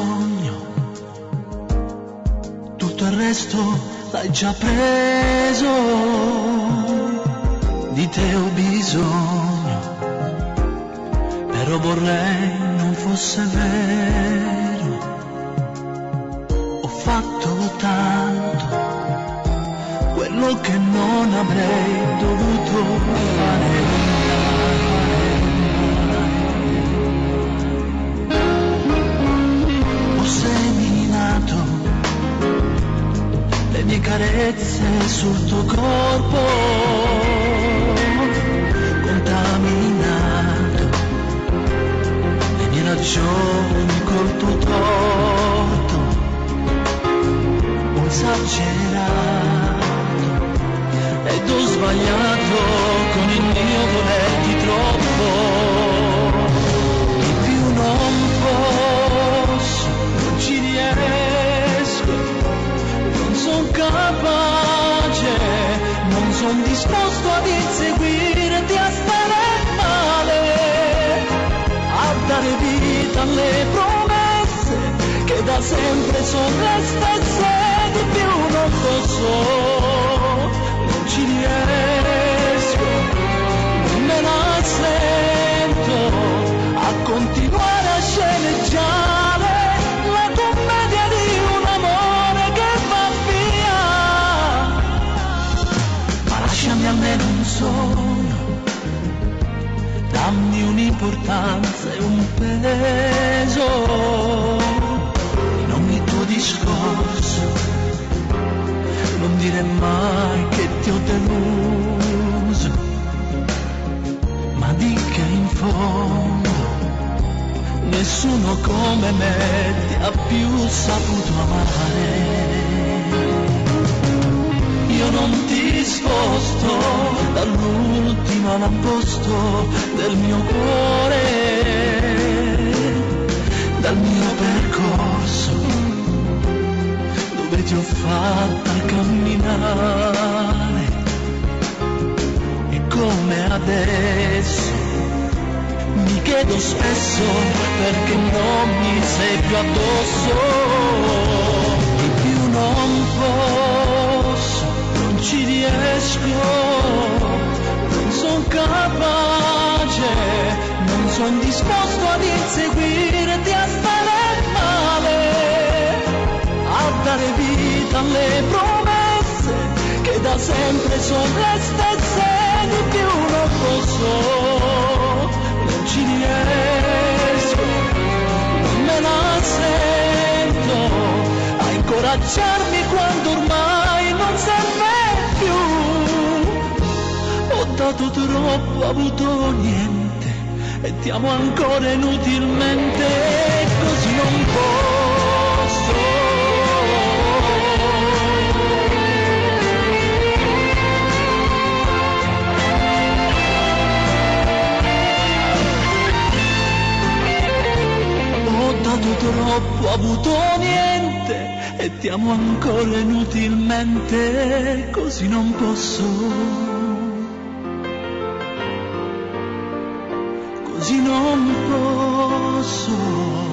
sogno, tutto il resto l'hai già preso, di te ho bisogno, però vorrei non fosse vero, ho fatto tanto, quello che non avrei dovuto fare. Ho seminato le mie carezze sul tuo corpo, contaminato le mie ragioni col tuo torto, ho esagerato ed ho sbagliato con il mio volerti troppo, di più non posso, non ci riesco, non son capace, non son disposto ad inseguirti, a stare male, a dare vita alle promesse che da sempre sono le stesse, di più non posso, non ci riesco, non me la sento a continuare a sceneggiare la commedia di un amore che va via. Ma lasciami almeno un sogno, dammi un'importanza e un peso in ogni tuo discorso, non dire mai che ti ho deluso, ma di che in fondo nessuno come me ti ha più saputo amare. Io non ti sposto dall'ultimo avamposto del mio cuore, dal mio percorso dove ti ho fatta camminare, e come adesso mi chiedo spesso perché non mi sei più addosso, di più non posso, non ci riesco, non son capace, non son disposto ad inseguirti, a stare male, a dare vita alle promesse che da sempre sono le stesse, di più non posso, non ci riesco, non me la sento a incoraggiarmi quando ormai non serve più, ho dato troppo, ho avuto niente e ti amo ancora inutilmente, così non posso. Ho dato troppo, ho avuto niente e ti amo ancora inutilmente, così non posso, così non posso.